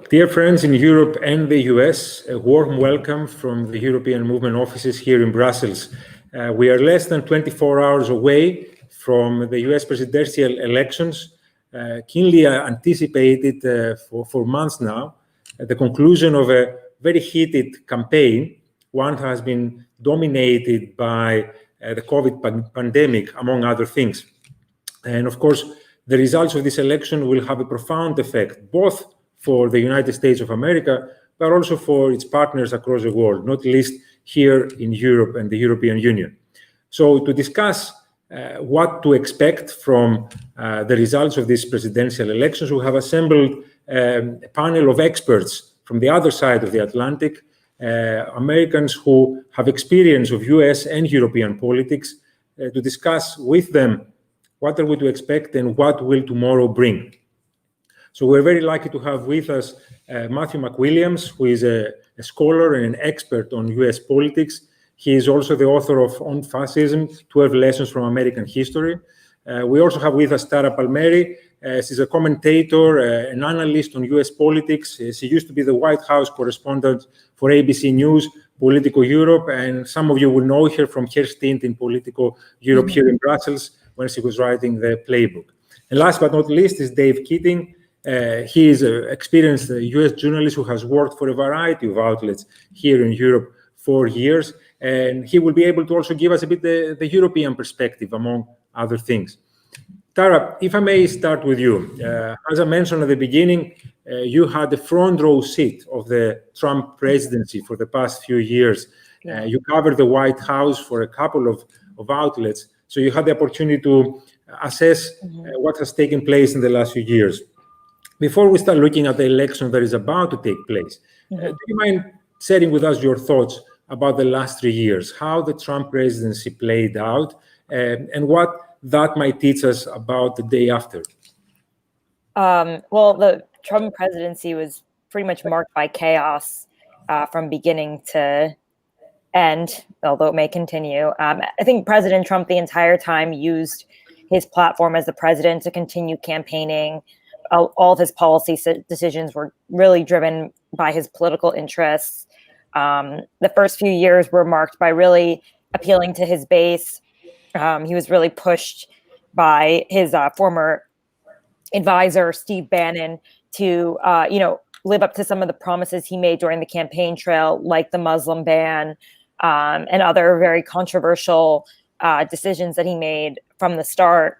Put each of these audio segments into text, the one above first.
Dear friends in Europe and the US, a warm welcome from the European Movement offices here in Brussels. We are less than 24 hours away from the US presidential elections, keenly anticipated for months now, the conclusion of a very heated campaign, one has been dominated by the COVID pandemic, among other things. And of course, the results of this election will have a profound effect, both for the United States of America, but also for its partners across the world, not least here in Europe and the European Union. So to discuss what to expect from the results of these presidential elections, we have assembled a panel of experts from the other side of the Atlantic, Americans who have experience of US and European politics, to discuss with them what are we to expect and what will tomorrow bring. So we're very lucky to have with us Matthew MacWilliams, who is a scholar and an expert on US politics. He is also the author of On Fascism, 12 Lessons from American History. We also have with us Palmeri. She's a commentator, an analyst on US politics. She used to be the White House correspondent for ABC News, Politico Europe, and some of you will know her from her stint in Politico Europe here in Brussels when she was writing the playbook. And last but not least is Dave Keating. He is an experienced US journalist who has worked for a variety of outlets here in Europe for years, and he will be able to also give us a bit the European perspective, among other things. Tara, if I may start with you. As I mentioned at the beginning, you had the front row seat of the Trump presidency for the past few years. You covered the White House for a couple of outlets, so you had the opportunity to assess what has taken place in the last few years. Before we start looking at the election that is about to take place, do you mind sharing with us your thoughts about the last 3 years, how the Trump presidency played out, and what that might teach us about the day after? Well, the Trump presidency was pretty much marked by chaos from beginning to end, although it may continue. I think President Trump the entire time used his platform as the president to continue campaigning. All of his policy decisions were really driven by his political interests. The first few years were marked by really appealing to his base. He was really pushed by his former advisor, Steve Bannon, to live up to some of the promises he made during the campaign trail, like the Muslim ban and other very controversial decisions that he made from the start.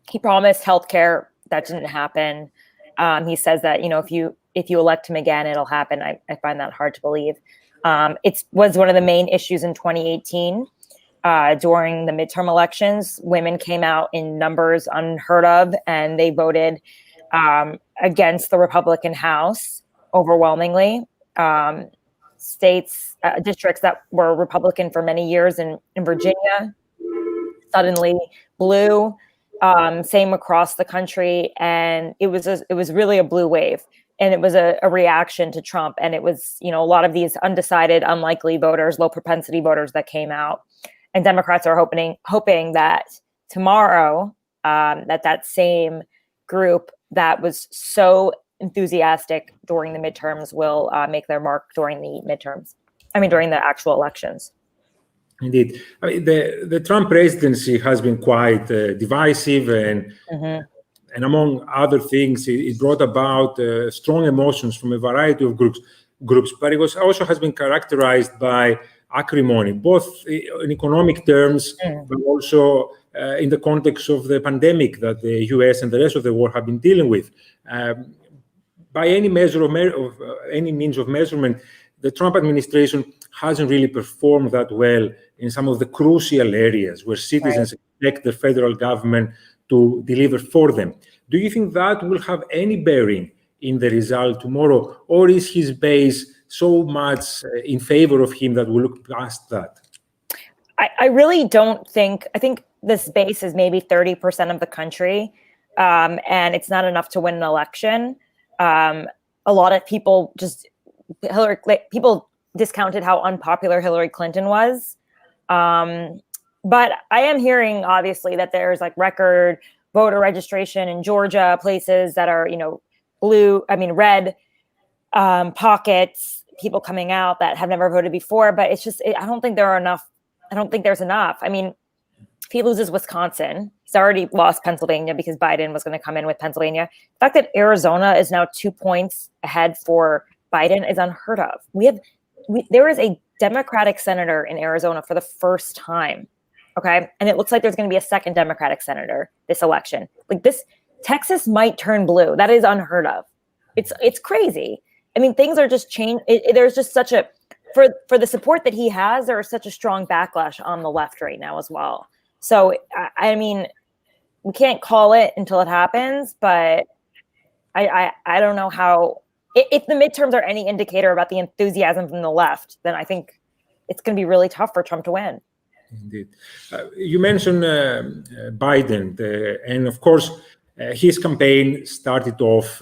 He promised healthcare. That didn't happen. He says that, if you elect him again, it'll happen. I find that hard to believe. It was one of the main issues in 2018 during the midterm elections. Women came out in numbers unheard of, and they voted against the Republican House overwhelmingly. Districts that were Republican for many years in Virginia suddenly blue. Same across the country, and it was really a blue wave, and it was a reaction to Trump, and it was a lot of these undecided, unlikely voters, low propensity voters that came out, and Democrats are hoping that tomorrow that same group that was so enthusiastic during the midterms will make their mark during the actual elections. Indeed. I mean, the Trump presidency has been quite divisive, and among other things, it brought about strong emotions from a variety of groups. But it also has been characterized by acrimony, both in economic terms, but also in the context of the pandemic that the US and the rest of the world have been dealing with. By any measure of any means of measurement, the Trump administration hasn't really performed that well in some of the crucial areas where citizens expect the federal government to deliver for them. Do you think that will have any bearing in the result tomorrow, or is his base so much in favor of him that we'll look past that? I really don't think, I think this base is maybe 30% of the country, and it's not enough to win an election. A lot of people people discounted how unpopular Hillary Clinton was. But I am hearing, obviously, that there's record voter registration in Georgia, places that are, red pockets, people coming out that have never voted before, but it's just, I don't think there are enough. I don't think there's enough. I mean, if he loses Wisconsin, he's already lost Pennsylvania because Biden was going to come in with Pennsylvania. The fact that Arizona is now 2 points ahead for Biden is unheard of. There is a Democratic senator in Arizona for the first time. Okay. And it looks like there's going to be a second Democratic senator this election. Like this, Texas might turn blue. That is unheard of. It's crazy. I mean, things are just changed. There's just such a, for the support that he has, there is such a strong backlash on the left right now as well. So, I mean, we can't call it until it happens, but I don't know how, if the midterms are any indicator about the enthusiasm from the left, then I think it's going to be really tough for Trump to win. Indeed. You mentioned Biden, and of course, his campaign started off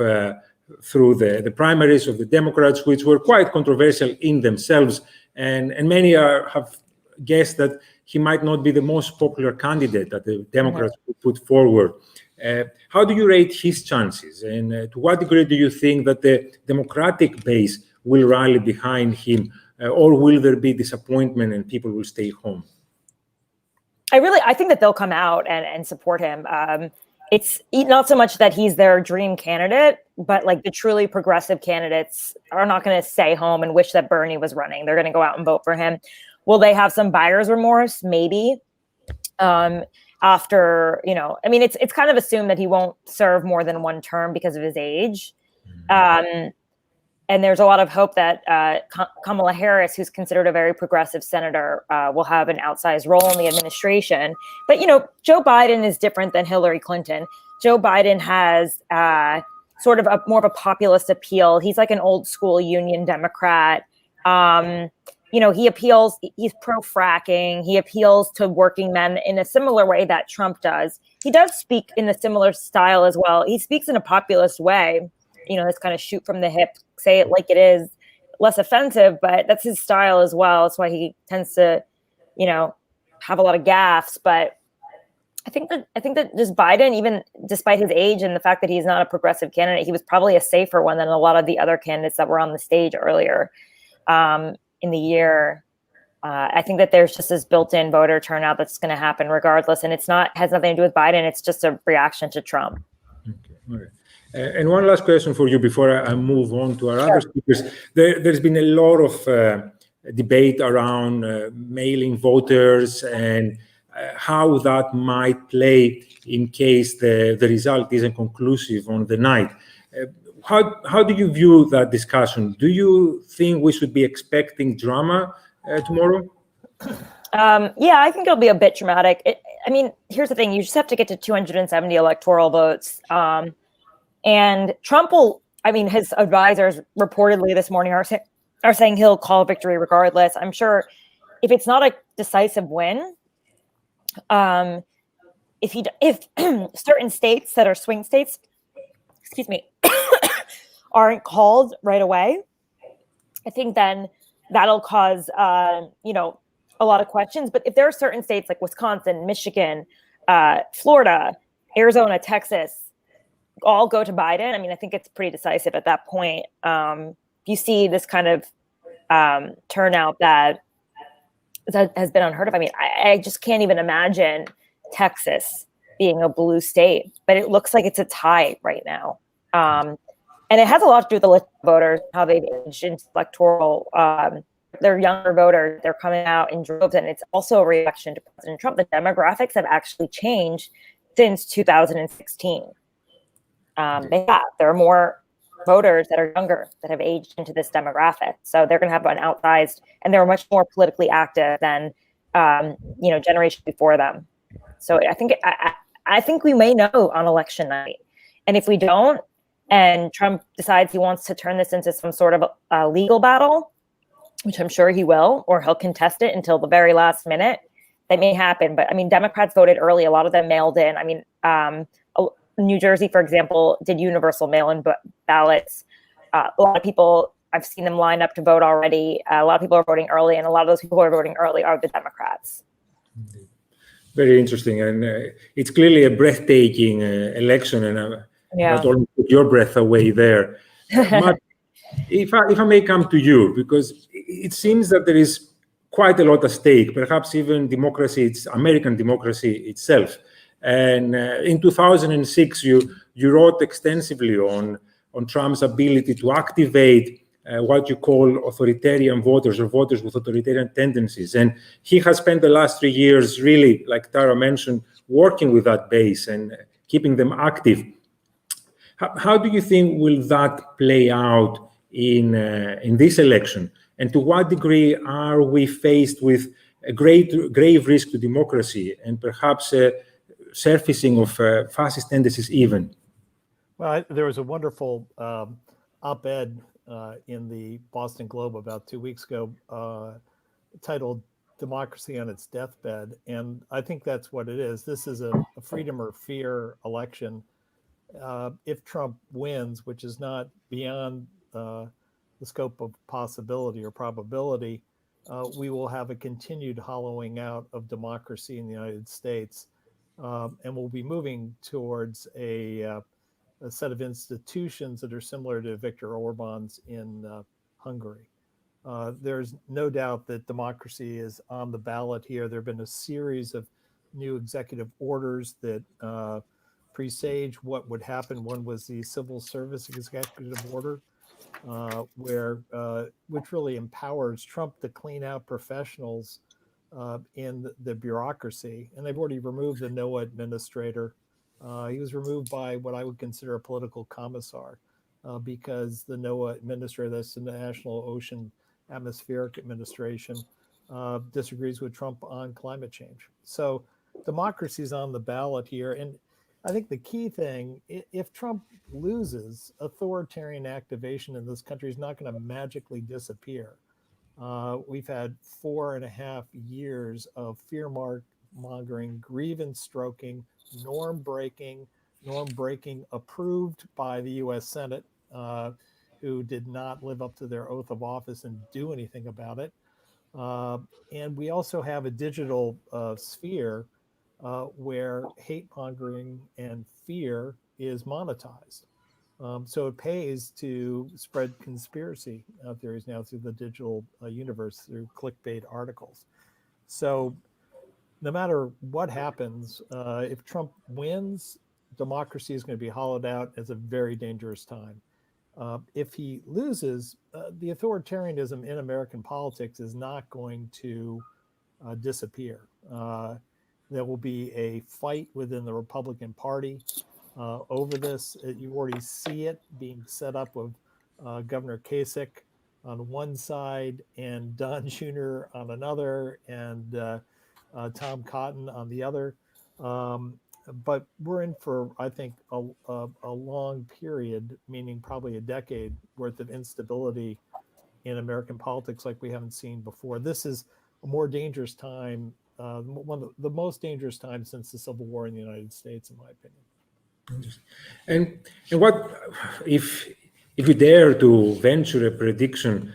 through the primaries of the Democrats, which were quite controversial in themselves, and many have guessed that he might not be the most popular candidate that the Democrats would put forward. How do you rate his chances, and to what degree do you think that the Democratic base will rally behind him, or will there be disappointment and people will stay home? I think that they'll come out and support him. It's not so much that he's their dream candidate, but like the truly progressive candidates are not going to stay home and wish that Bernie was running. They're going to go out and vote for him. Will they have some buyer's remorse? Maybe. After, I mean, it's kind of assumed that he won't serve more than one term because of his age. And there's a lot of hope that Kamala Harris, who's considered a very progressive senator, will have an outsized role in the administration. But, Joe Biden is different than Hillary Clinton. Joe Biden has sort of more of a populist appeal. He's like an old school union Democrat. He appeals, he's pro-fracking. He appeals to working men in a similar way that Trump does. He does speak in a similar style as well. He speaks in a populist way. This kind of shoot from the hip, say it like it is, less offensive, but that's his style as well. That's why he tends to, have a lot of gaffes. But I think that just Biden, even despite his age and the fact that he's not a progressive candidate, he was probably a safer one than a lot of the other candidates that were on the stage earlier in the year. I think that there's just this built-in voter turnout that's going to happen regardless, and has nothing to do with Biden. It's just a reaction to Trump. Okay. All right. And one last question for you before I move on to our other speakers. There's been a lot of debate around mail-in voters and how that might play in case the result isn't conclusive on the night. How do you view that discussion? Do you think we should be expecting drama tomorrow? Yeah, I think it'll be a bit dramatic. Here's the thing. You just have to get to 270 electoral votes. And Trump his advisors reportedly this morning are saying he'll call victory regardless. I'm sure if it's not a decisive win, if certain states that are swing states, aren't called right away, I think then that'll cause, a lot of questions. But if there are certain states like Wisconsin, Michigan, Florida, Arizona, Texas, all go to Biden, I think it's pretty decisive at that point. You see this kind of turnout that has been unheard of. I just can't even imagine Texas being a blue state, but it looks like it's a tie right now. And it has a lot to do with the list of voters, how they've aged into electoral. They're younger voters. They're coming out in droves, and it's also a reaction to President Trump. The demographics have actually changed since 2016. There are more voters that are younger that have aged into this demographic. So they're going to have an outsized, and they're much more politically active than, generations before them. So I think we may know on election night. And if we don't, and Trump decides he wants to turn this into some sort of a legal battle, which I'm sure he will, or he'll contest it until the very last minute, that may happen. But Democrats voted early. A lot of them mailed in. New Jersey, for example, did universal mail-in ballots. A lot of people, I've seen them line up to vote already. A lot of people are voting early, and a lot of those people who are voting early are the Democrats. Very interesting. And it's clearly a breathtaking election, and that almost took your breath away there. If I may come to you, because it seems that there is quite a lot at stake, perhaps even democracy, it's American democracy itself. And in 2006, you wrote extensively on Trump's ability to activate what you call authoritarian voters or voters with authoritarian tendencies. And he has spent the last 3 years really, like Tara mentioned, working with that base and keeping them active. How do you think will that play out in this election? And to what degree are we faced with a grave risk to democracy and perhaps surfacing of fascist tendencies even? Well, there was a wonderful op-ed in the Boston Globe about 2 weeks ago titled Democracy on Its Deathbed. And I think that's what it is. This is a freedom or fear election. If Trump wins, which is not beyond the scope of possibility or probability, we will have a continued hollowing out of democracy in the United States. And we'll be moving towards a set of institutions that are similar to Viktor Orban's in Hungary. There's no doubt that democracy is on the ballot here. There have been a series of new executive orders that presage what would happen. One was the Civil Service Executive Order, which really empowers Trump to clean out professionals in the bureaucracy. And they've already removed the NOAA administrator. He was removed by what I would consider a political commissar because the NOAA administrator, that's the National Ocean Atmospheric Administration, disagrees with Trump on climate change. So democracy is on the ballot here. And I think the key thing, if Trump loses, authoritarian activation in this country is not going to magically disappear. We've had 4.5 years of fear-mongering, grievance stroking, norm breaking approved by the U.S. Senate, who did not live up to their oath of office and do anything about it. And we also have a digital sphere where hate mongering and fear is monetized. So it pays to spread conspiracy theories now through the digital universe, through clickbait articles. So no matter what happens, if Trump wins, democracy is going to be hollowed out as a very dangerous time. If he loses, the authoritarianism in American politics is not going to disappear. There will be a fight within the Republican Party over this. You already see it being set up with Governor Kasich on one side and Don Jr. on another, and Tom Cotton on the other. But we're in for, I think, a long period, meaning probably a decade worth of instability in American politics like we haven't seen before. This is a more dangerous time, one of the most dangerous times since the Civil War in the United States, in my opinion. And what, if you dare to venture a prediction,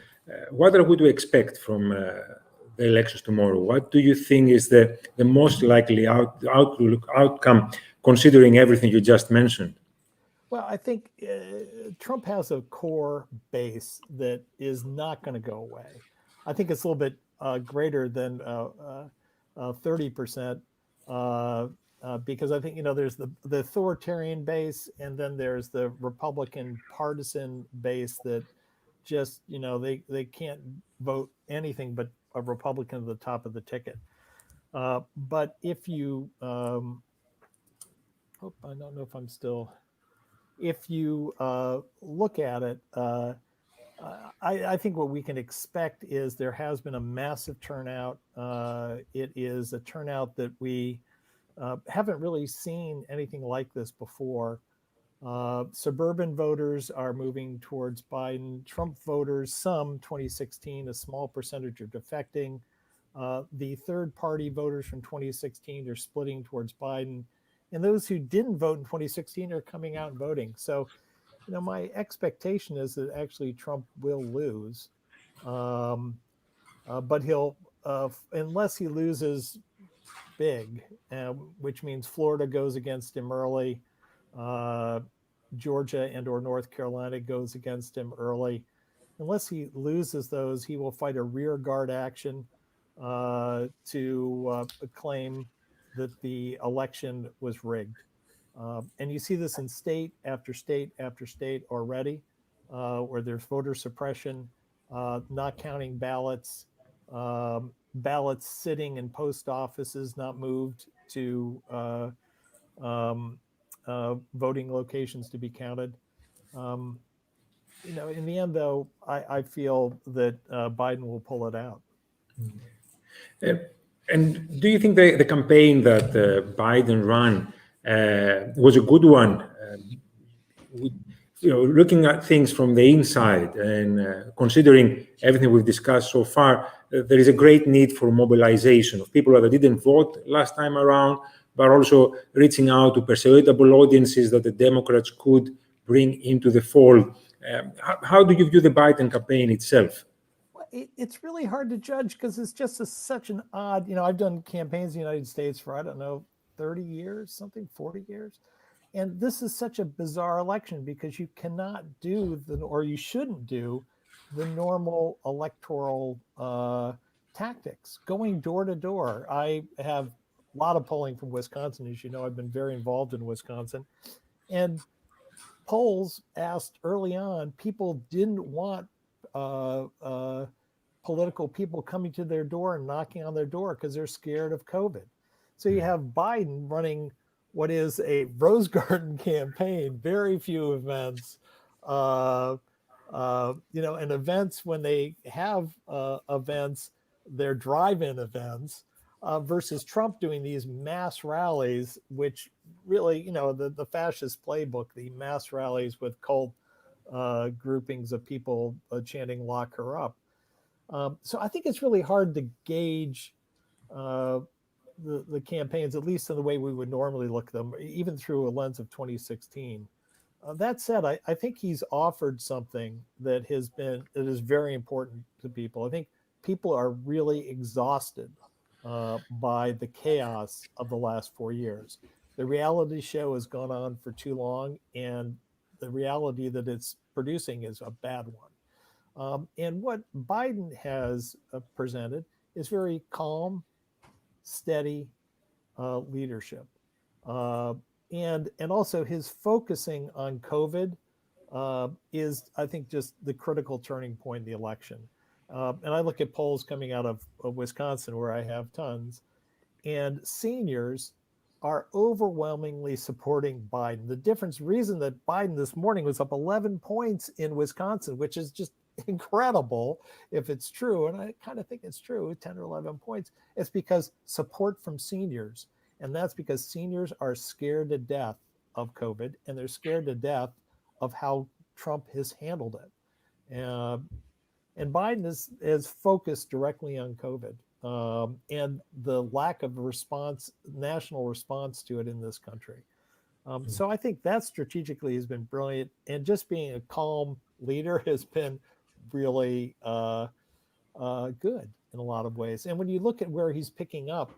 what are we to expect from the elections tomorrow? What do you think is the most likely outcome, considering everything you just mentioned? Well, I think Trump has a core base that is not going to go away. I think it's a little bit greater than 30%, because I think, there's the authoritarian base, and then there's the Republican partisan base that just, they can't vote anything but a Republican at the top of the ticket. But if you, I don't know if I'm still, if you look at it, I think what we can expect is there has been a massive turnout. It is a turnout that we haven't really seen anything like this before. Suburban voters are moving towards Biden. Trump voters, some 2016, a small percentage are defecting. The third party voters from 2016 are splitting towards Biden. And those who didn't vote in 2016 are coming out and voting. So, my expectation is that actually Trump will lose. But he'll, unless he loses big, which means Florida goes against him early, Georgia and or North Carolina goes against him early. unless he loses those, he will fight a rear guard action to claim that the election was rigged. And you see this in state after state after state already, where there's voter suppression, not counting ballots, ballots sitting in post offices, not moved to voting locations to be counted. In the end, though, I feel that Biden will pull it out. And do you think the campaign that Biden ran was a good one? Looking at things from the inside and considering everything we've discussed so far, there is a great need for mobilization of people that didn't vote last time around, but also reaching out to persuadable audiences that the Democrats could bring into the fold. How do you view the Biden campaign itself? It's really hard to judge because it's just such an odd, I've done campaigns in the United States for, 30 years, 40 years. And this is such a bizarre election because you cannot do or you shouldn't do the normal electoral tactics, going door to door. I have a lot of polling from Wisconsin. As you know, I've been very involved in Wisconsin. And polls asked early on, people didn't want political people coming to their door and knocking on their door because they're scared of COVID. So you have Biden running what is a Rose Garden campaign, very few events, and events when they have events, they're drive-in events, versus Trump doing these mass rallies, which really, the fascist playbook, the mass rallies with cult groupings of people chanting "Lock her up." So I think it's really hard to gauge the campaigns, at least in the way we would normally look at them, even through a lens of 2016. That said, I think he's offered something that is very important to people. I think people are really exhausted by the chaos of the last 4 years. The reality show has gone on for too long, and the reality that it's producing is a bad one. And what Biden has presented is very calm, steady leadership. And also his focusing on COVID is, I think, just the critical turning point in the election. And I look at polls coming out of Wisconsin, where I have tons, and seniors are overwhelmingly supporting Biden. The reason that Biden this morning was up 11 points in Wisconsin, which is just incredible if it's true, and I kind of think it's true, 10 or 11 points, it's because support from seniors. And that's because seniors are scared to death of COVID, and they're scared to death of how Trump has handled it. And Biden is focused directly on COVID and the lack of national response to it in this country. So I think that strategically has been brilliant, and just being a calm leader has been really good in a lot of ways. And when you look at where he's picking up,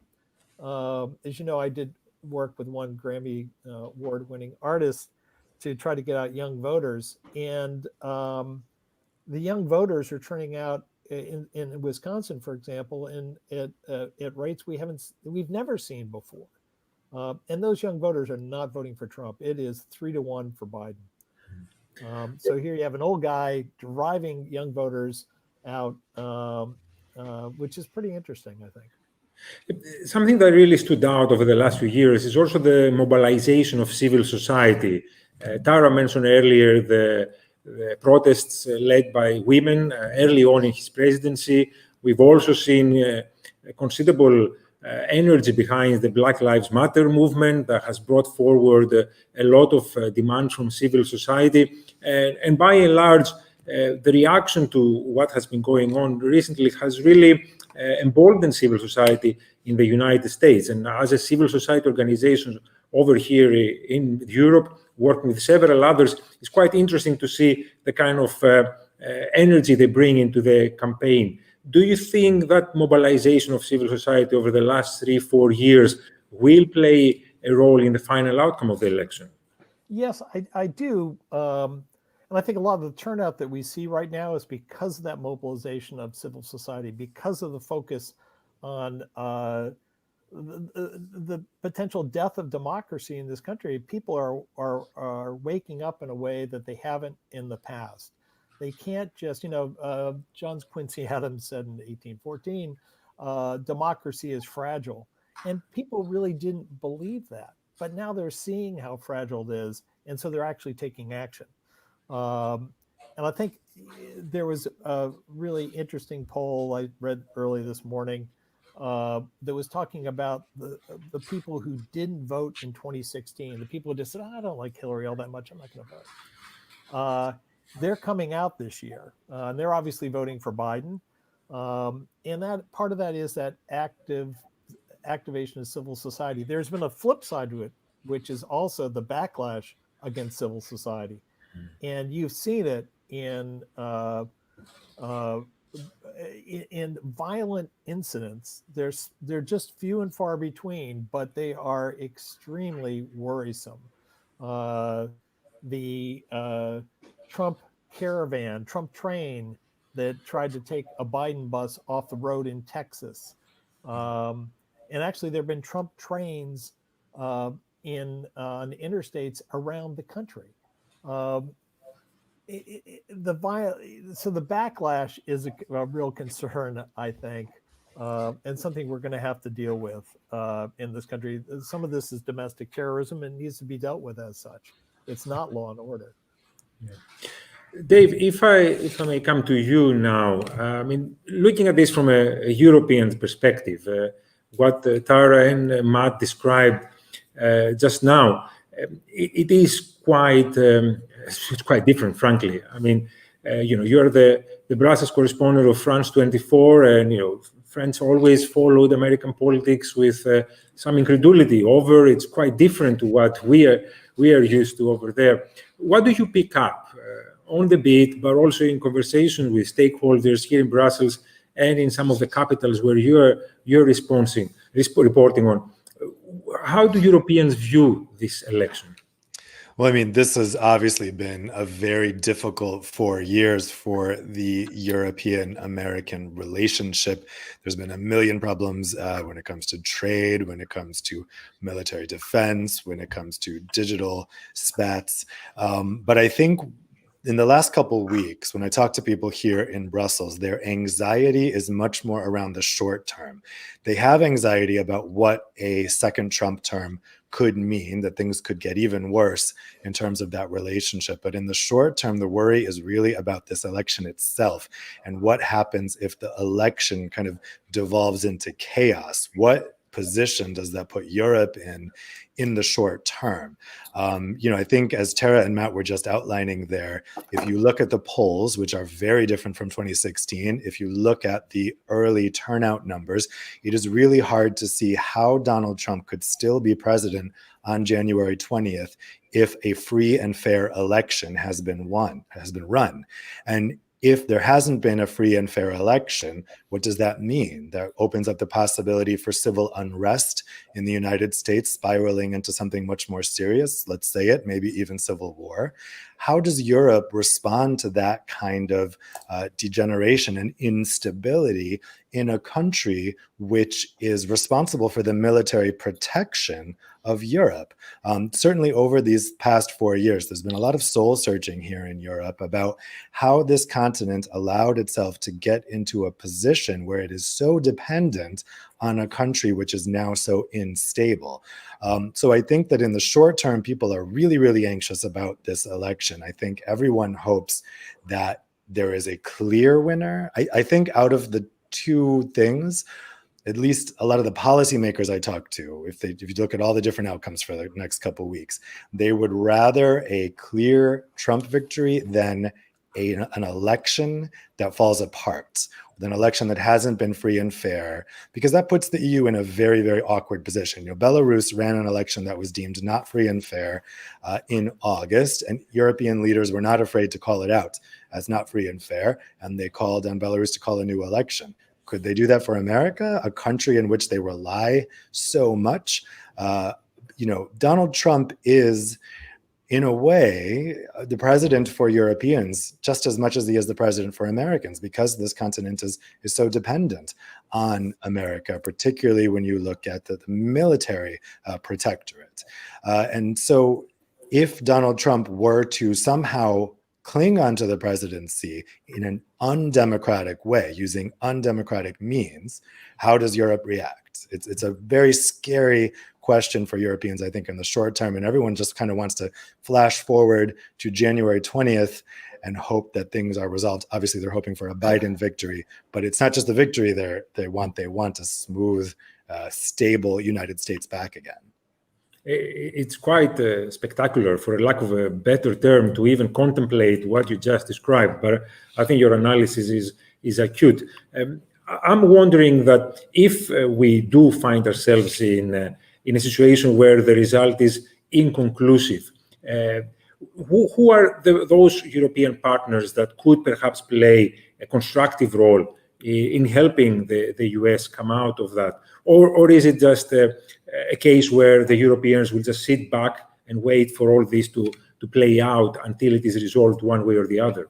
as you know, I did work with one Grammy award-winning artist to try to get out young voters, and the young voters are turning out in Wisconsin, for example, at rates we've never seen before. And those young voters are not voting for Trump. It is 3-1 for Biden. So here you have an old guy driving young voters out, which is pretty interesting, I think. Something that really stood out over the last few years is also the mobilization of civil society. Tara mentioned earlier the protests led by women early on in his presidency. We've also seen considerable energy behind the Black Lives Matter movement that has brought forward a lot of demands from civil society. And by and large, the reaction to what has been going on recently has really emboldened civil society in the United States. And as a civil society organization over here in Europe, working with several others, it's quite interesting to see the kind of energy they bring into the campaign. Do you think that mobilization of civil society over the last 3-4 years will play a role in the final outcome of the election? Yes, I do. And I think a lot of the turnout that we see right now is because of that mobilization of civil society, because of the focus on the potential death of democracy in this country. People are waking up in a way that they haven't in the past. They can't just, John Quincy Adams said in 1814, democracy is fragile. And people really didn't believe that. But now they're seeing how fragile it is. And so they're actually taking action. And I think there was a really interesting poll I read early this morning that was talking about the people who didn't vote in 2016, the people who just said, I don't like Hillary all that much, I'm not going to vote. They're coming out this year. And they're obviously voting for Biden. And that part of that is that activation of civil society. There's been a flip side to it, which is also the backlash against civil society. And you've seen it in violent incidents. They're just few and far between, but they are extremely worrisome. The Trump caravan, Trump train that tried to take a Biden bus off the road in Texas. And actually, there have been Trump trains on interstates around the country. So the backlash is a real concern, I think, and something we're going to have to deal with in this country. Some of this is domestic terrorism and needs to be dealt with as such. It's not law and order. Yeah. Dave, if I may come to you now, I mean, looking at this from a European perspective, what Tara and Matt described just now, it is quite different, frankly. I mean, you're the Brussels correspondent of France 24, and French always followed American politics with some incredulity over. It's quite different to what we are used to over there. What do you pick up on the beat, but also in conversation with stakeholders here in Brussels and in some of the capitals where you're reporting on? How do Europeans view this election? Well, I mean, this has obviously been a very difficult 4 years for the European-American relationship. There's been a million problems when it comes to trade, when it comes to military defense, when it comes to digital spats. But I think in the last couple of weeks, when I talk to people here in Brussels, their anxiety is much more around the short term. They have anxiety about what a second Trump term could mean, that things could get even worse in terms of that relationship. But in the short term, the worry is really about this election itself and what happens if the election kind of devolves into chaos. What position does that put Europe in the short term? I think as Tara and Matt were just outlining there, if you look at the polls, which are very different from 2016, if you look at the early turnout numbers, it is really hard to see how Donald Trump could still be president on January 20th if a free and fair election has been run. And if there hasn't been a free and fair election, what does that mean? That opens up the possibility for civil unrest in the United States, spiraling into something much more serious, let's say it, maybe even civil war. How does Europe respond to that kind of degeneration and instability in a country which is responsible for the military protection of Europe? Certainly over these past 4 years, there's been a lot of soul searching here in Europe about how this continent allowed itself to get into a position where it is so dependent on a country which is now so unstable. So I think that in the short term, people are really, really anxious about this election. I think everyone hopes that there is a clear winner. I think out of the two things, at least a lot of the policymakers I talk to, if you look at all the different outcomes for the next couple of weeks, they would rather a clear Trump victory than an election that falls apart, an election that hasn't been free and fair, because that puts the EU in a very, very awkward position. Belarus ran an election that was deemed not free and fair in August, and European leaders were not afraid to call it out as not free and fair, and they called on Belarus to call a new election. Could they do that for America, a country in which they rely so much? Donald Trump is in a way, the president for Europeans, just as much as he is the president for Americans, because this continent is so dependent on America, particularly when you look at the military protectorate. And so if Donald Trump were to somehow cling onto the presidency in an undemocratic way, using undemocratic means, how does Europe react? It's a very scary question for Europeans, I think, in the short term. And everyone just kind of wants to flash forward to January 20th and hope that things are resolved. Obviously, they're hoping for a Biden victory, but it's not just the victory they want. They want a smooth, stable United States back again. It's quite spectacular, for a lack of a better term, to even contemplate what you just described. But I think your analysis is acute. I'm wondering that if we do find ourselves in a situation where the result is inconclusive, who are those European partners that could perhaps play a constructive role in helping the US come out of that? Or is it just a case where the Europeans will just sit back and wait for all this to play out until it is resolved one way or the other?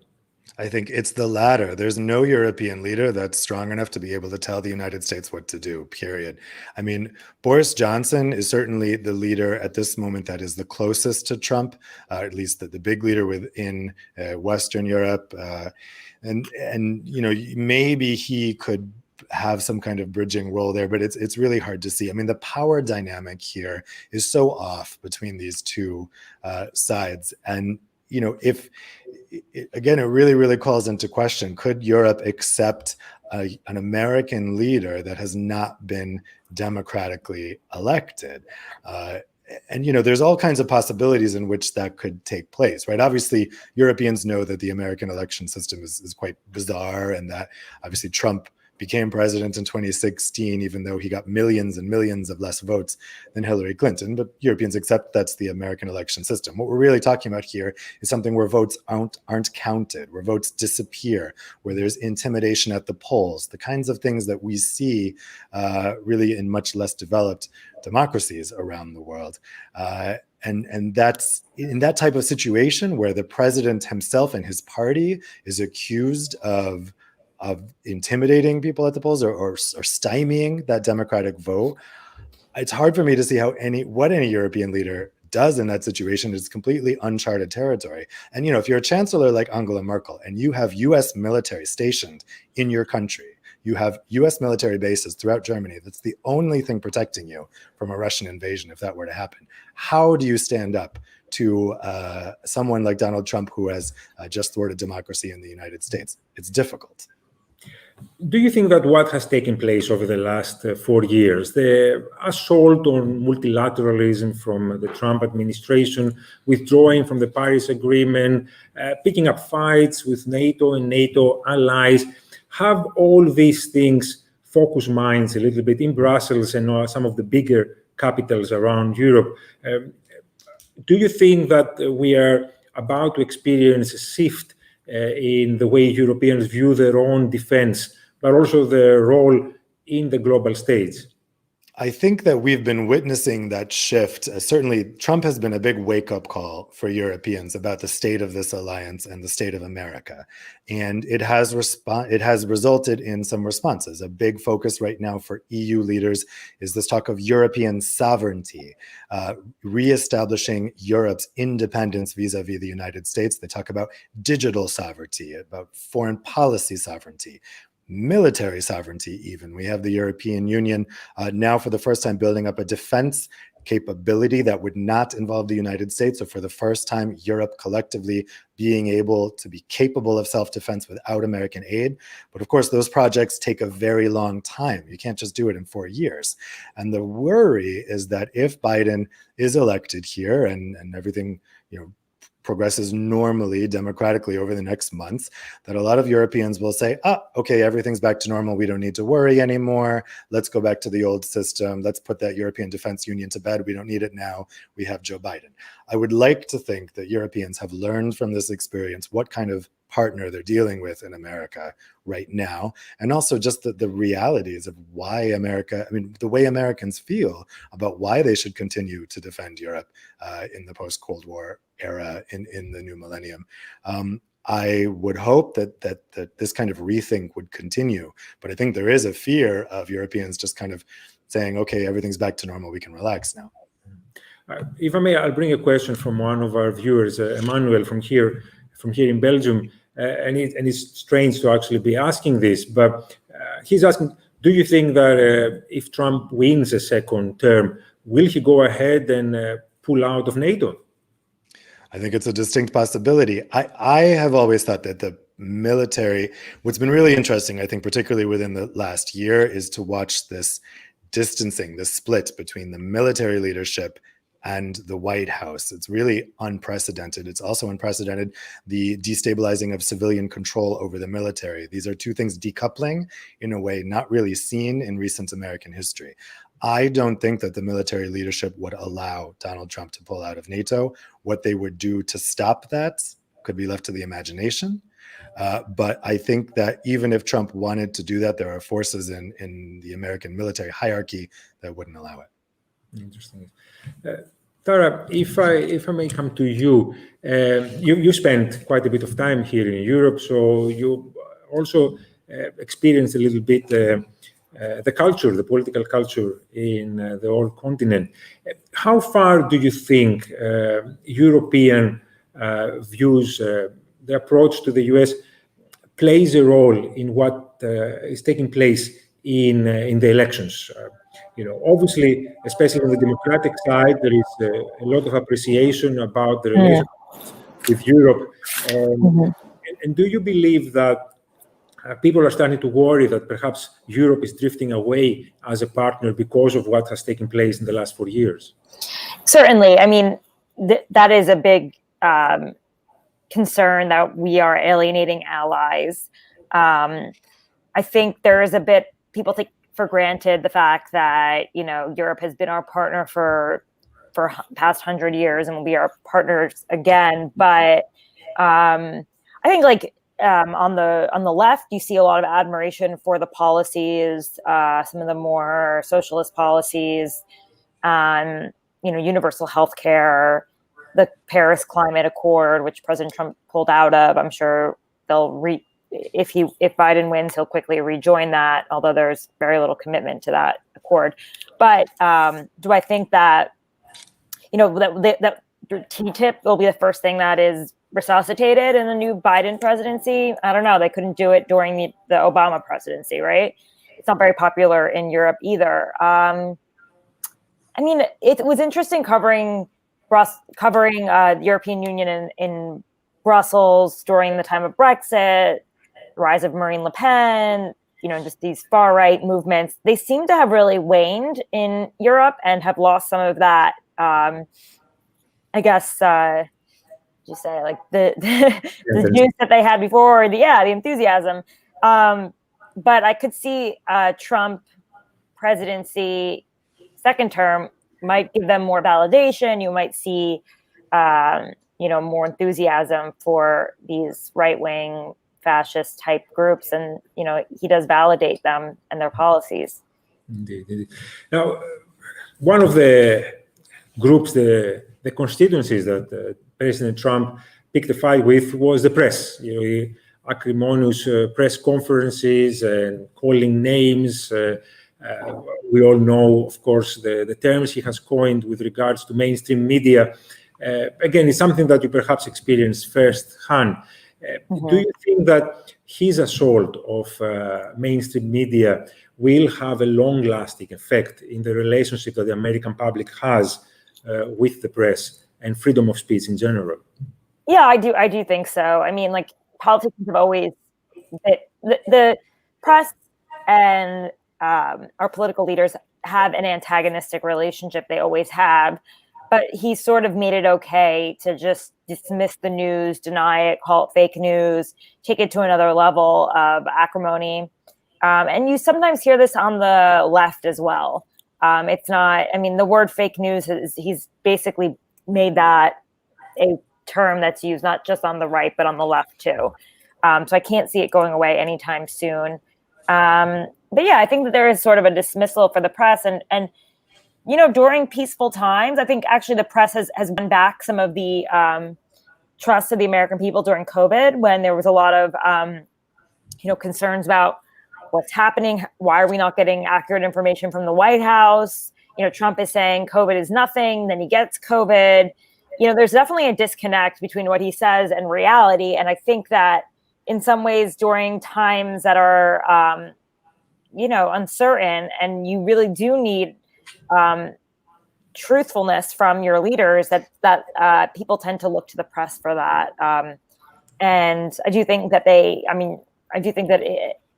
I think it's the latter. There's no European leader that's strong enough to be able to tell the United States what to do, period. I mean, Boris Johnson is certainly the leader at this moment that is the closest to Trump, at least the big leader within Western Europe. And you know, maybe he could have some kind of bridging role there, but it's really hard to see. I mean, the power dynamic here is so off between these two sides. And you know, again, it really calls into question, could Europe accept an American leader that has not been democratically elected? And, you know, there's all kinds of possibilities in which that could take place, right? Obviously, Europeans know that the American election system is quite bizarre, and that obviously Trump became president in 2016, even though he got millions and millions of less votes than Hillary Clinton. But Europeans accept that's the American election system. What we're really talking about here is something where votes aren't counted, where votes disappear, where there's intimidation at the polls, the kinds of things that we see really in much less developed democracies around the world. And that's in that type of situation where the president himself and his party is accused of intimidating people at the polls or stymieing that democratic vote. It's hard for me to see how what any European leader does in that situation. Is completely uncharted territory. And, you know, if you're a chancellor like Angela Merkel and you have US military stationed in your country, you have US military bases throughout Germany, that's the only thing protecting you from a Russian invasion if that were to happen. How do you stand up to someone like Donald Trump, who has just thwarted democracy in the United States? It's difficult. Do you think that what has taken place over the last 4 years, the assault on multilateralism from the Trump administration, withdrawing from the Paris Agreement, picking up fights with NATO and NATO allies, have all these things focused minds a little bit in Brussels and some of the bigger capitals around Europe? Do you think that we are about to experience a shift in the way Europeans view their own defense, but also their role in the global stage? I think that we've been witnessing that shift. Certainly, Trump has been a big wake-up call for Europeans about the state of this alliance and the state of America. And it has resulted in some responses. A big focus right now for EU leaders is this talk of European sovereignty, reestablishing Europe's independence vis-a-vis the United States. They talk about digital sovereignty, about foreign policy sovereignty, military sovereignty even. We have the European Union now for the first time building up a defense capability that would not involve the United States. So for the first time, Europe collectively being able to be capable of self-defense without American aid. But of course, those projects take a very long time. You can't just do it in 4 years. And the worry is that if Biden is elected here and everything, you know, progresses normally, democratically over the next months, that a lot of Europeans will say, okay, everything's back to normal. We don't need to worry anymore. Let's go back to the old system. Let's put that European Defense Union to bed. We don't need it now. We have Joe Biden. I would like to think that Europeans have learned from this experience what kind of partner they're dealing with in America right now, and also just the realities of why America, I mean, the way Americans feel about why they should continue to defend Europe in the post-Cold War era in the new millennium. I would hope that this kind of rethink would continue, but I think there is a fear of Europeans just kind of saying, okay, everything's back to normal, we can relax now. If I may, I'll bring a question from one of our viewers, Emmanuel from here in Belgium, and it's strange to actually be asking this, but he's asking, do you think that if Trump wins a second term, will he go ahead and pull out of NATO? I think it's a distinct possibility. I have always thought that the military, what's been really interesting, I think, particularly within the last year, is to watch this distancing, the split between the military leadership and the White House. It's really unprecedented. It's also unprecedented, the destabilizing of civilian control over the military. These are two things decoupling in a way not really seen in recent American history. I don't think that the military leadership would allow Donald Trump to pull out of NATO. What they would do to stop that could be left to the imagination. But I think that even if Trump wanted to do that, there are forces in the American military hierarchy that wouldn't allow it. Interesting. Tara, if I may come to you, you spent quite a bit of time here in Europe, so you also experienced a little bit the culture, the political culture in the whole continent. How far do you think European views, the approach to the US, plays a role in what is taking place in the elections? Obviously, especially on the Democratic side, there is a lot of appreciation about the relationship with Europe. And do you believe that people are starting to worry that perhaps Europe is drifting away as a partner because of what has taken place in the last 4 years? Certainly. I mean, that is a big concern that we are alienating allies. I think there is a bit, people take for granted the fact that, Europe has been our partner for past 100 years and will be our partners again. But I think on the left, you see a lot of admiration for the policies, some of the more socialist policies, universal health care, the Paris Climate Accord, which President Trump pulled out of. I'm sure if Biden wins, he'll quickly rejoin that, although there's very little commitment to that accord. But do I think that, that TTIP will be the first thing that is resuscitated in the new Biden presidency? I don't know. They couldn't do it during the Obama presidency, right? It's not very popular in Europe either. It was interesting covering the European Union in Brussels during the time of Brexit, the rise of Marine Le Pen, just these far right movements. They seem to have really waned in Europe and have lost some of that, I guess, you say, like the juice that they had before, the enthusiasm. But I could see Trump presidency second term might give them more validation. You might see more enthusiasm for these right-wing fascist type groups, and he does validate them and their policies. Indeed. Now, one of the groups, the constituencies that President Trump picked a fight with was the press. Acrimonious press conferences and calling names. We all know, of course, the terms he has coined with regards to mainstream media. Again, it's something that you perhaps experienced firsthand. Do you think that his assault of mainstream media will have a long-lasting effect in the relationship that the American public has with the press and freedom of speech in general? Yeah, I do think so. Politicians have always, the press and our political leaders have an antagonistic relationship. They always have. But he sort of made it okay to just dismiss the news, deny it, call it fake news, take it to another level of acrimony. And you sometimes hear this on the left as well. It's not, the word fake news, he's basically made that a term that's used not just on the right, but on the left too. So I can't see it going away anytime soon. But yeah, I think that there is sort of a dismissal for the press, and during peaceful times, I think actually the press has won back some of the trust of the American people during COVID, when there was a lot of concerns about what's happening. Why are we not getting accurate information from the White House? Trump is saying COVID is nothing, then he gets COVID. There's definitely a disconnect between what he says and reality. And I think that in some ways, during times that are, uncertain, and you really do need truthfulness from your leaders, that people tend to look to the press for that. And I do think that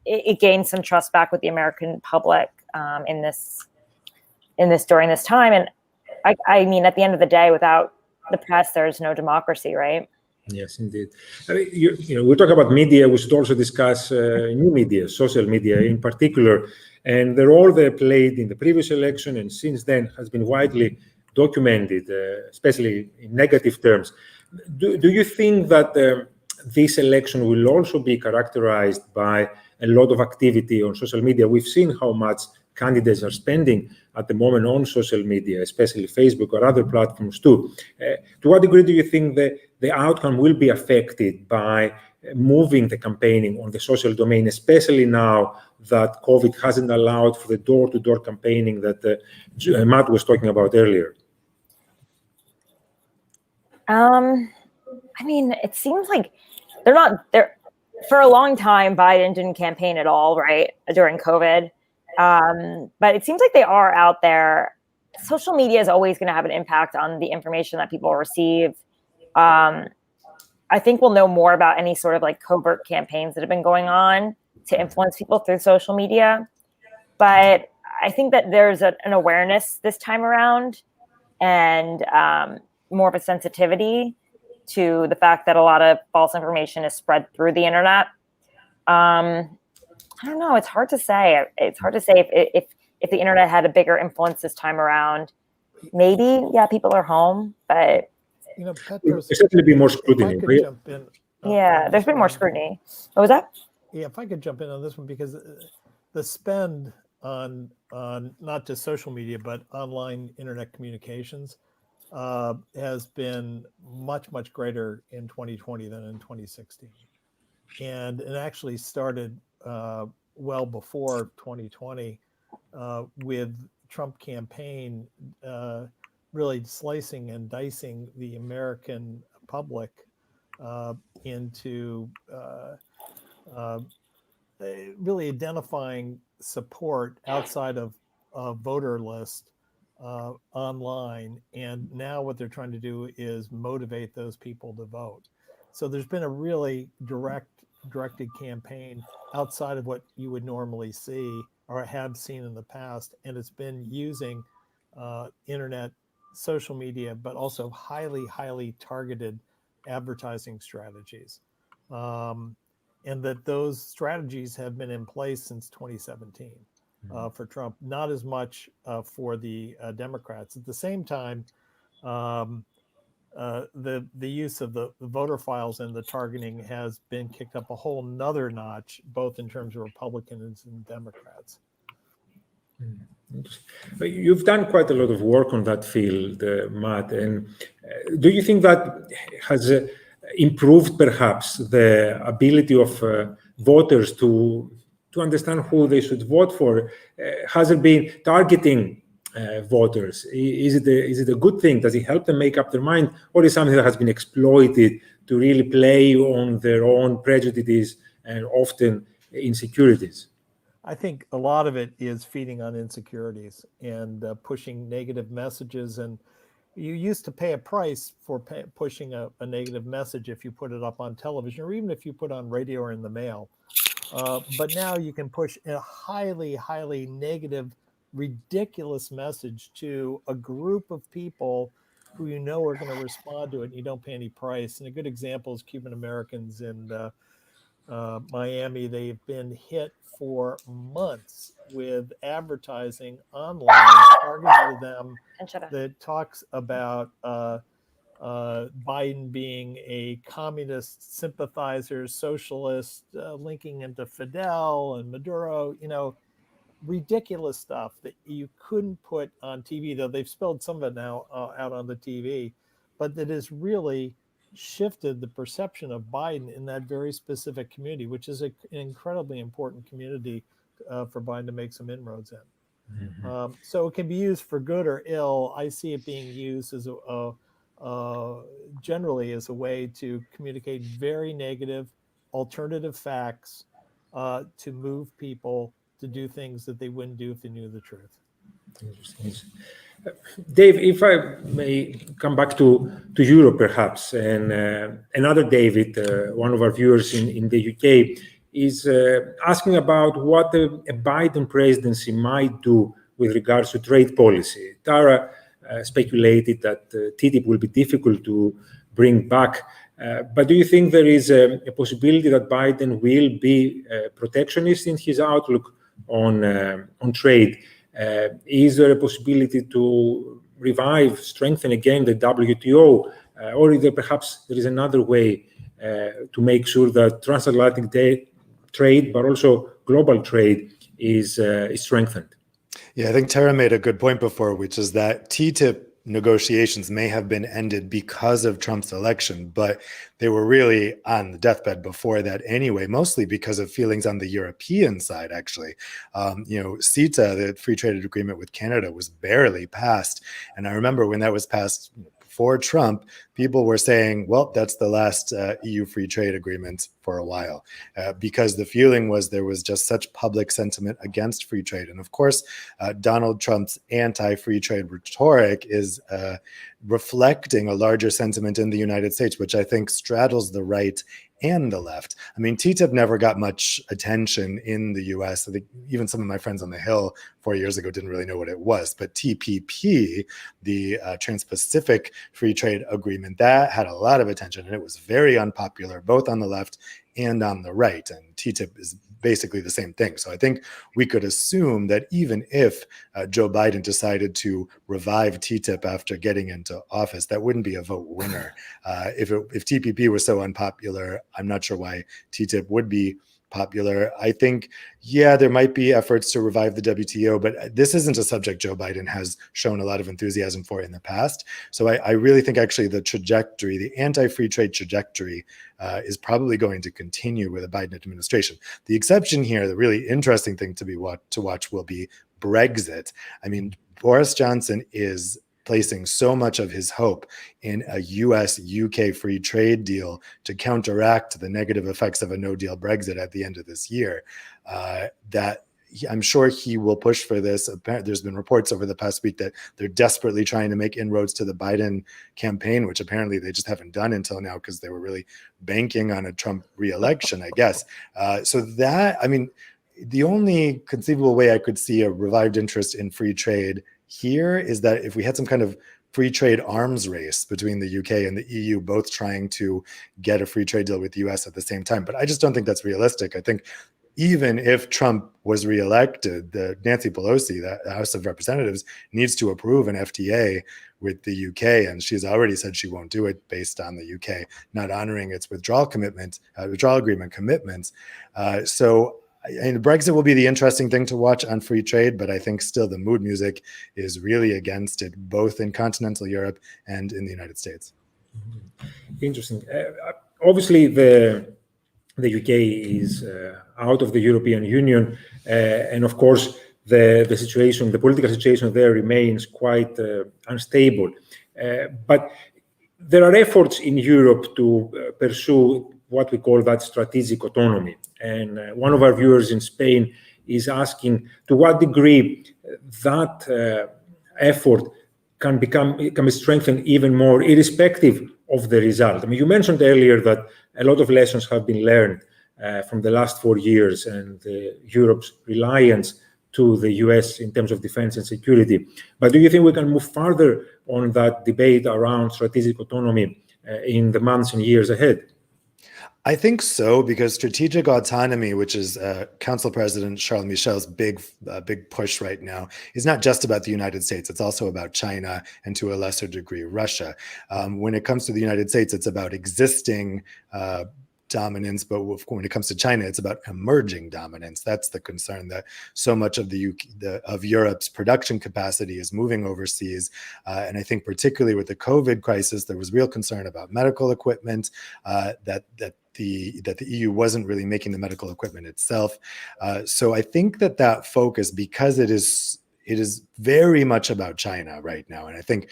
it gains some trust back with the American public during this time. And I mean, at the end of the day, without the press, there's no democracy, right? Yes, indeed. I mean, we talk about media. We should also discuss new media, social media in particular, and the role they played in the previous election and since then has been widely documented, especially in negative terms. Do you think that this election will also be characterized by a lot of activity on social media? We've seen how much candidates are spending at the moment on social media, especially Facebook or other platforms too. To what degree do you think the outcome will be affected by moving the campaigning on the social domain, especially now that COVID hasn't allowed for the door-to-door campaigning that Matt was talking about earlier? I mean, it seems like they're not there. For a long time, Biden didn't campaign at all, right, during COVID. But it seems like they are out there. Social media is always going to have an impact on the information that people receive. I think we'll know more about any sort of like covert campaigns that have been going on to influence people through social media. But I think that there's an awareness this time around, and more of a sensitivity to the fact that a lot of false information is spread through the internet. I don't know. It's hard to say. It's hard to say if the internet had a bigger influence this time around. Maybe, yeah, people are home, but Petros, there's certainly be more scrutiny. If I could jump in, yeah, there's been more scrutiny. What was that? Yeah, if I could jump in on this one, because the spend on not just social media but online internet communications has been much greater in 2020 than in 2016, and it actually started well before 2020 with Trump campaign really slicing and dicing the American public into really identifying support outside of a voter list online. And now what they're trying to do is motivate those people to vote. So there's been a really directed campaign outside of what you would normally see or have seen in the past. And it's been using internet, social media, but also highly targeted advertising strategies. And that those strategies have been in place since 2017 for Trump, not as much for the Democrats. At the same time, the use of the voter files and the targeting has been kicked up a whole nother notch, both in terms of Republicans and Democrats. You've done quite a lot of work on that field, Matt. And do you think that has improved perhaps the ability of voters to understand who they should vote for? Has it been targeting voters? Is it a good thing? Does it help them make up their mind? Or is it something that has been exploited to really play on their own prejudices and often insecurities? I think a lot of it is feeding on insecurities and pushing negative messages. And you used to pay a price for pushing a negative message if you put it up on television or even if you put on radio or in the mail. But now you can push a highly negative, ridiculous message to a group of people who you know are going to respond to it and you don't pay any price. And a good example is Cuban Americans in Miami. They've been hit for months with advertising online targeted to them that talks about Biden being a communist sympathizer, socialist, linking into Fidel and Maduro, ridiculous stuff that you couldn't put on TV, though they've spelled some of it now out on the TV, but that has really shifted the perception of Biden in that very specific community, which is an incredibly important community for Biden to make some inroads in. Mm-hmm. So it can be used for good or ill. I see it being used as generally as a way to communicate very negative alternative facts to move people to do things that they wouldn't do if they knew the truth. Interesting. Dave, if I may come back to Europe perhaps, and another David, one of our viewers in the UK, is asking about what a Biden presidency might do with regards to trade policy. Tara speculated that TTIP will be difficult to bring back, but do you think there is a possibility that Biden will be protectionist in his outlook on trade? Is there a possibility to revive, strengthen again the WTO, or is there perhaps there is another way to make sure that transatlantic trade, but also global trade, is strengthened? Yeah, I think Tara made a good point before, which is that TTIP negotiations may have been ended because of Trump's election, but they were really on the deathbed before that anyway, mostly because of feelings on the European side, actually. CETA, the free trade agreement with Canada, was barely passed. And I remember when that was passed for Trump, people were saying, well, that's the last EU free trade agreement for a while, because the feeling was there was just such public sentiment against free trade. And of course, Donald Trump's anti-free trade rhetoric is reflecting a larger sentiment in the United States, which I think straddles the right and the left. I mean, TTIP never got much attention in the US. I think even some of my friends on the Hill 4 years ago didn't really know what it was. But TPP, the Trans-Pacific Free Trade Agreement, that had a lot of attention, and it was very unpopular, both on the left and on the right. And TTIP is basically the same thing. So I think we could assume that even if Joe Biden decided to revive TTIP after getting into office, that wouldn't be a vote winner. If TPP was so unpopular, I'm not sure why TTIP would be popular. I think, yeah, there might be efforts to revive the WTO, but this isn't a subject Joe Biden has shown a lot of enthusiasm for in the past. So I really think actually the trajectory, the anti-free trade trajectory, is probably going to continue with a Biden administration. The exception here, the really interesting thing to watch will be Brexit. I mean, Boris Johnson is placing so much of his hope in a US-UK free trade deal to counteract the negative effects of a no-deal Brexit at the end of this year, that I'm sure he will push for this. There's been reports over the past week that they're desperately trying to make inroads to the Biden campaign, which apparently they just haven't done until now because they were really banking on a Trump re-election, I guess. So that, I mean, the only conceivable way I could see a revived interest in free trade here is that if we had some kind of free trade arms race between the UK and the EU, both trying to get a free trade deal with the US at the same time. But I just don't think that's realistic. I think even if Trump was reelected, Nancy Pelosi, the House of Representatives, needs to approve an FTA with the UK, and she's already said she won't do it based on the UK not honoring its withdrawal agreement commitments. And Brexit will be the interesting thing to watch on free trade, but I think still the mood music is really against it, both in continental Europe and in the United States. Interesting. Obviously, the UK is out of the European Union, and of course, the political situation there remains quite unstable. But there are efforts in Europe to pursue what we call that strategic autonomy. And one of our viewers in Spain is asking to what degree that effort can be strengthened even more, irrespective of the result. I mean, you mentioned earlier that a lot of lessons have been learned from the last 4 years and Europe's reliance to the US in terms of defense and security. But do you think we can move further on that debate around strategic autonomy in the months and years ahead? I think so, because strategic autonomy, which is Council President Charles Michel's big push right now, is not just about the United States. It's also about China and, to a lesser degree, Russia. When it comes to the United States, it's about existing dominance, but when it comes to China, it's about emerging dominance. That's the concern, that so much of of Europe's production capacity is moving overseas, and I think particularly with the COVID crisis, there was real concern about medical equipment, that the EU wasn't really making the medical equipment itself. So I think that focus, because it is very much about China right now, and I think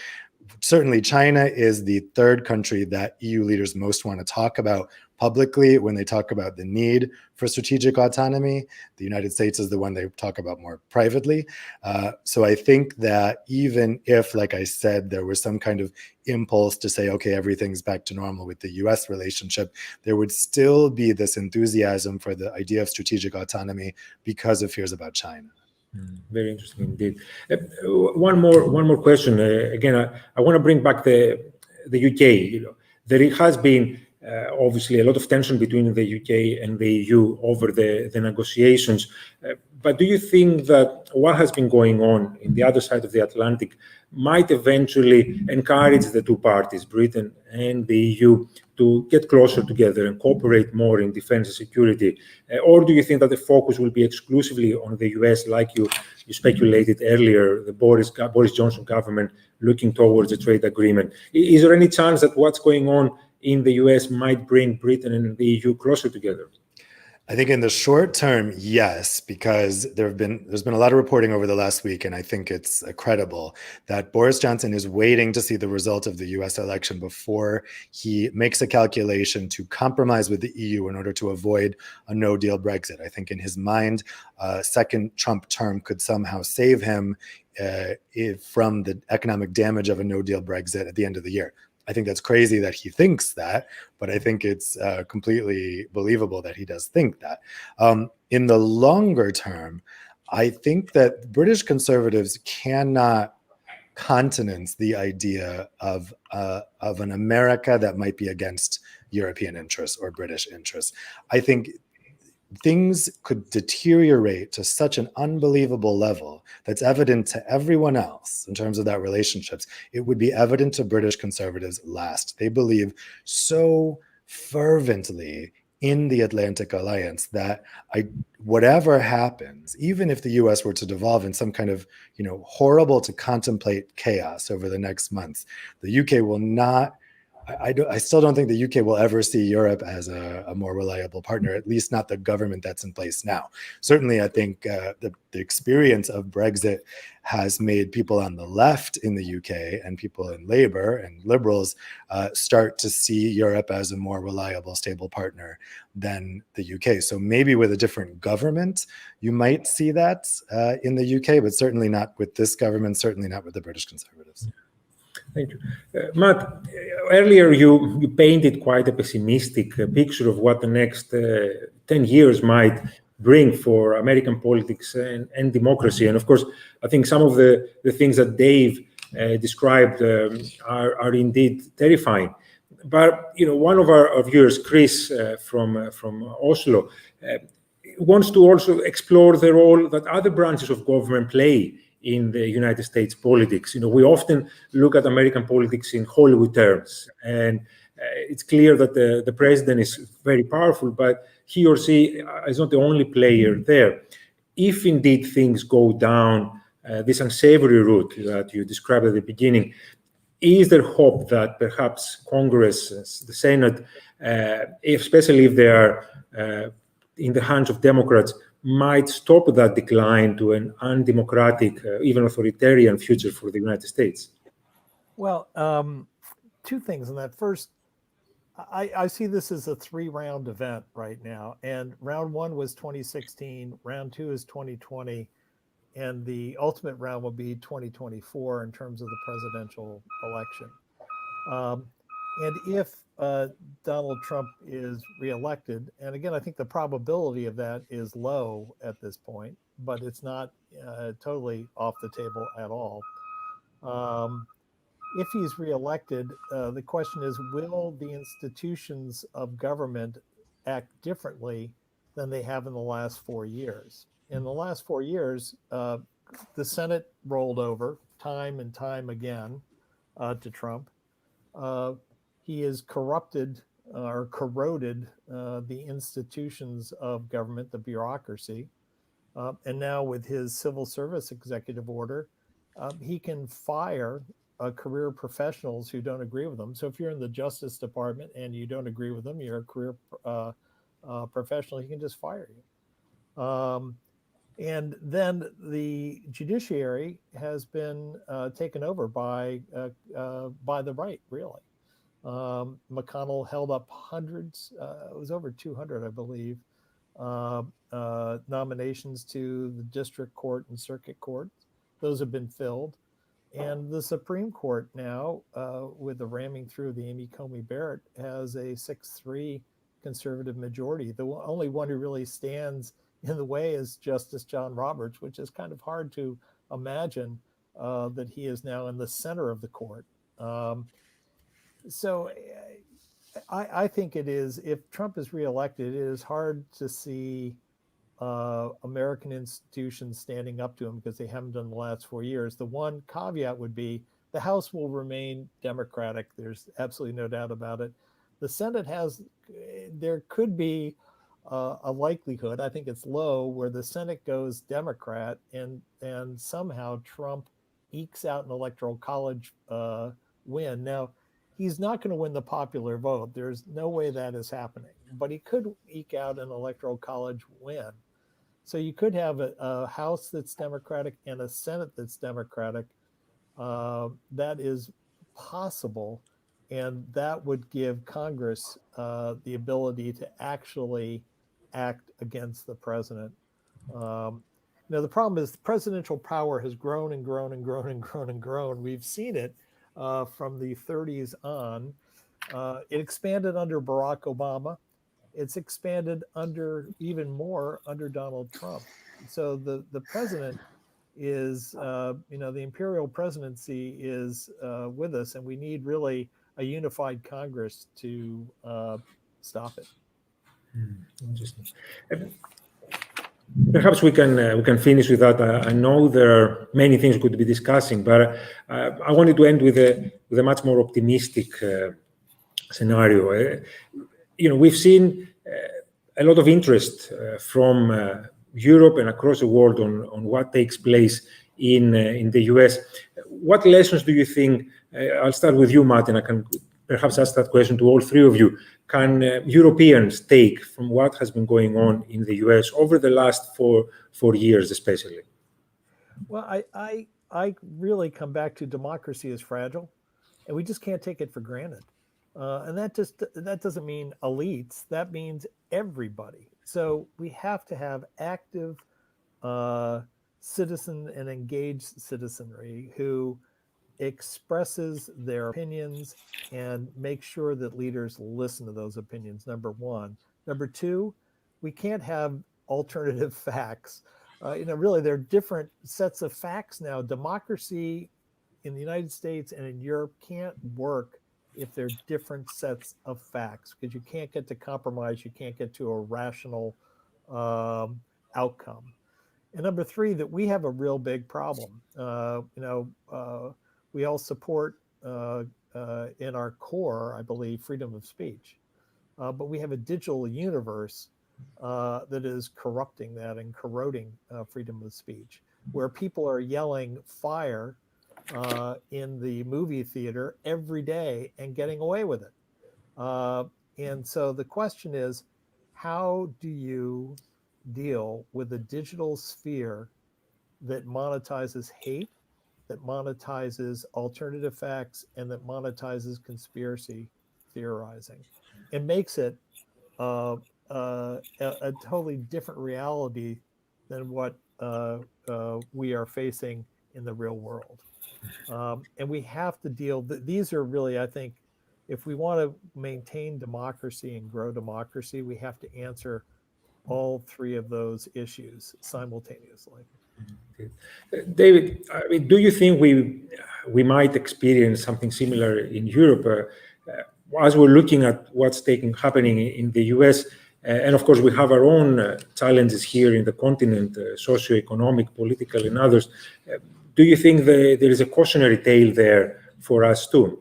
certainly China is the third country that EU leaders most want to talk about publicly when they talk about the need for strategic autonomy. The United States is the one they talk about more privately. So I think that even if, like I said, there was some kind of impulse to say, okay, everything's back to normal with the US relationship, there would still be this enthusiasm for the idea of strategic autonomy because of fears about China. Very interesting indeed. One more question. Again, I want to bring back the UK. There has been obviously a lot of tension between the UK and the EU over the negotiations. But do you think that what has been going on in the other side of the Atlantic might eventually encourage the two parties, Britain and the EU, to get closer together and cooperate more in defense and security? Or do you think that the focus will be exclusively on the US, like you speculated earlier, the Boris Johnson government looking towards a trade agreement? Is there any chance that what's going on in the US might bring Britain and the EU closer together? I think in the short term, yes, because there's been a lot of reporting over the last week, and I think it's credible that Boris Johnson is waiting to see the result of the US election before he makes a calculation to compromise with the EU in order to avoid a no-deal Brexit. I think in his mind, a second Trump term could somehow save him from the economic damage of a no-deal Brexit at the end of the year. I think that's crazy that he thinks that, but I think it's completely believable that he does think that. In the longer term, I think that British conservatives cannot countenance the idea of an America that might be against European interests or British interests. I think things could deteriorate to such an unbelievable level that's evident to everyone else in terms of that relationships. It would be evident to British conservatives last. They believe so fervently in the Atlantic Alliance that whatever happens, even if the US were to devolve in some kind of, horrible to contemplate chaos over the next months, the UK will not. I still don't think the UK will ever see Europe as a more reliable partner, at least not the government that's in place now. Certainly, I think the experience of Brexit has made people on the left in the UK and people in Labour and Liberals start to see Europe as a more reliable, stable partner than the UK. So maybe with a different government, you might see that in the UK, but certainly not with this government, certainly not with the British Conservatives. Thank you. Matt, earlier you painted quite a pessimistic picture of what the next 10 years might bring for American politics and democracy. And of course, I think some of the things that Dave described are indeed terrifying. But, one of our viewers, Chris from Oslo, wants to also explore the role that other branches of government play in the United States politics. We often look at American politics in Hollywood terms, and it's clear that the president is very powerful, but he or she is not the only player there. If indeed things go down this unsavory route that you described at the beginning, is there hope that perhaps Congress, the Senate, especially if they are in the hands of Democrats, might stop that decline to an undemocratic, even authoritarian future for the United States? Well, two things on that. First, I see this as a 3-round event right now. And round 1 was 2016, round 2 is 2020, and the ultimate round will be 2024 in terms of the presidential election. And if Donald Trump is reelected, and again, I think the probability of that is low at this point, but it's not totally off the table at all. If he's reelected, the question is, will the institutions of government act differently than they have in the last 4 years. In the last 4 years, the Senate rolled over time and time again to Trump. He has corrupted or corroded the institutions of government, the bureaucracy. And now with his civil service executive order, he can fire career professionals who don't agree with him. So if you're in the Justice Department and you don't agree with them, you're a career professional, he can just fire you. And then the judiciary has been taken over by the right, really. McConnell held up hundreds, it was over 200, I believe, nominations to the district court and circuit court. Those have been filled. And the Supreme Court now, with the ramming through the Amy Coney Barrett, has a 6-3 conservative majority. The only one who really stands in the way is Justice John Roberts, which is kind of hard to imagine that he is now in the center of the court. So I think it is, if Trump is reelected, it is hard to see American institutions standing up to him because they haven't done the last 4 years. The one caveat would be the House will remain Democratic. There's absolutely no doubt about it. The Senate there could be a likelihood, I think it's low, where the Senate goes Democrat and somehow Trump ekes out an electoral college win. Now, he's not going to win the popular vote. There's no way that is happening, but he could eke out an electoral college win. So you could have a House that's Democratic and a Senate that's Democratic. That is possible, and that would give Congress the ability to actually act against the president. Now, the problem is the presidential power has grown and grown and grown and grown and grown. We've seen it from the 30s on. It expanded under Barack Obama. It's expanded even more under Donald Trump. So the president is, the imperial presidency is with us, and we need really a unified Congress to stop it. Interesting. Perhaps we can finish with that. I know there are many things we could be discussing, but I wanted to end with a much more optimistic scenario. We've seen a lot of interest from Europe and across the world on what takes place in the US. What lessons do you think? I'll start with you, Martin. I can perhaps ask that question to all three of you. Can Europeans take from what has been going on in the US over the last four years, especially? Well, I really come back to democracy is fragile, and we just can't take it for granted. And that doesn't mean elites. That means everybody. So we have to have active citizen and engaged citizenry who expresses their opinions and make sure that leaders listen to those opinions, number one. Number two, we can't have alternative facts. Really, there are different sets of facts now. Democracy in the United States and in Europe can't work if there are different sets of facts, because you can't get to compromise, you can't get to a rational outcome. And number three, that we have a real big problem. We all support in our core, I believe, freedom of speech. But we have a digital universe that is corrupting that and corroding freedom of speech, where people are yelling fire in the movie theater every day and getting away with it. And so the question is, how do you deal with a digital sphere that monetizes hate, that monetizes alternative facts, and that monetizes conspiracy theorizing? It makes it a totally different reality than what we are facing in the real world. And we have to deal, these are really, I think, if we want to maintain democracy and grow democracy, we have to answer all three of those issues simultaneously. David, do you think we might experience something similar in Europe? As we're looking at what's happening in the US, And of course, we have our own challenges here in the continent, socio-economic, political, and others. Do you think there is a cautionary tale there for us too?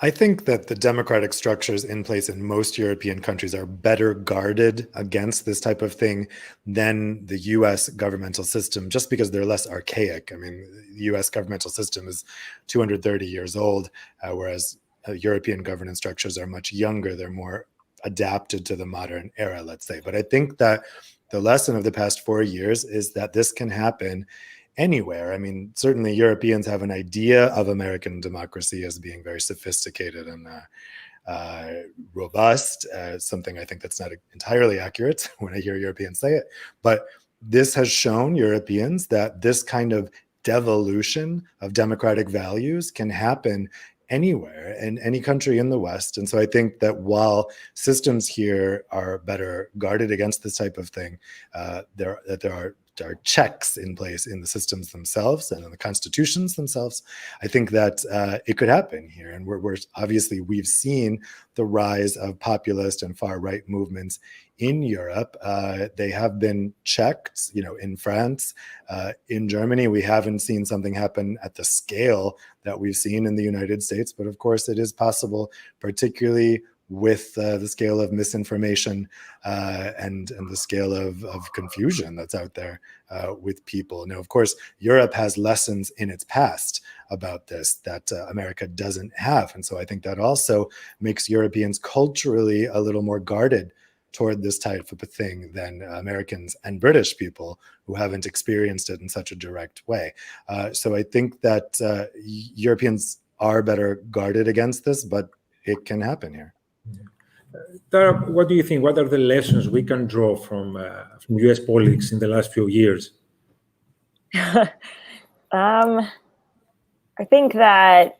I think that the democratic structures in place in most European countries are better guarded against this type of thing than the US governmental system, just because they're less archaic. I mean, the US governmental system is 230 years old, whereas European governance structures are much younger. They're more adapted to the modern era, let's say. But I think that the lesson of the past 4 years is that this can happen anywhere. I mean, certainly Europeans have an idea of American democracy as being very sophisticated and robust, something I think that's not entirely accurate when I hear Europeans say it. But this has shown Europeans that this kind of devolution of democratic values can happen anywhere in any country in the West. And so I think that while systems here are better guarded against this type of thing, there are checks in place in the systems themselves and in the constitutions themselves. I think that it could happen here. And we're obviously, we've seen the rise of populist and far right movements in Europe. They have been checked, in France, in Germany. We haven't seen something happen at the scale that we've seen in the United States. But of course, it is possible, particularly with the scale of misinformation and the scale of confusion that's out there with people. Now, of course, Europe has lessons in its past about this that America doesn't have. And so I think that also makes Europeans culturally a little more guarded toward this type of a thing than Americans and British people who haven't experienced it in such a direct way. So I think that Europeans are better guarded against this, but it can happen here. Tara, what do you think? What are the lessons we can draw from U.S. politics in the last few years? I think that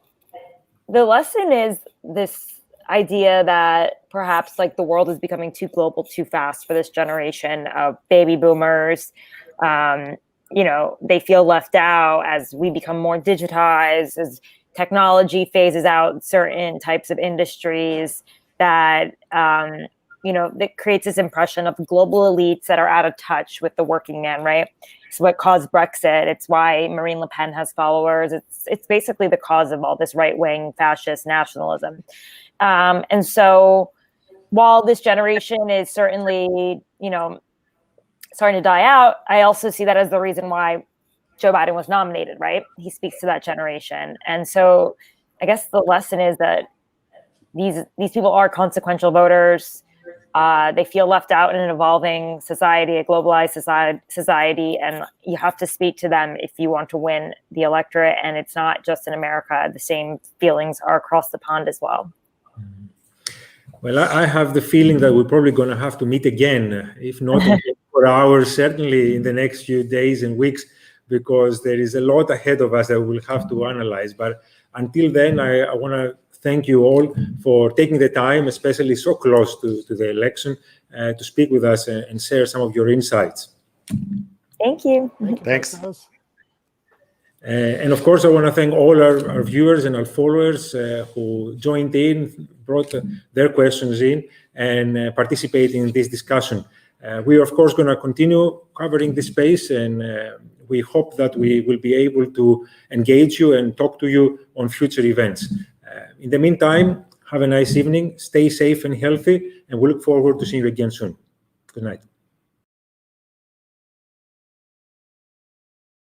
the lesson is this idea that perhaps the world is becoming too global too fast for this generation of baby boomers. They feel left out as we become more digitized, as technology phases out certain types of industries. That that creates this impression of global elites that are out of touch with the working man, right? It's what caused Brexit. It's why Marine Le Pen has followers. It's basically the cause of all this right-wing fascist nationalism. And so while this generation is certainly, starting to die out, I also see that as the reason why Joe Biden was nominated, right? He speaks to that generation. And so I guess the lesson is that these people are consequential voters. They feel left out in an evolving society, a globalized society, and you have to speak to them if you want to win the electorate. And it's not just in America. The same feelings are across the pond as well. Well, I have the feeling that we're probably going to have to meet again, if not in 24 hours, certainly in the next few days and weeks, because there is a lot ahead of us that we'll have to analyze. But until then, I want to thank you all for taking the time, especially so close to the election, to speak with us and share some of your insights. Thank you. Thanks. And of course, I want to thank all our viewers and our followers who joined in, brought their questions in, and participating in this discussion. We are, of course, going to continue covering this space, and we hope that we will be able to engage you and talk to you on future events. In the meantime, have a nice evening, stay safe and healthy, and we look forward to seeing you again soon. Good night.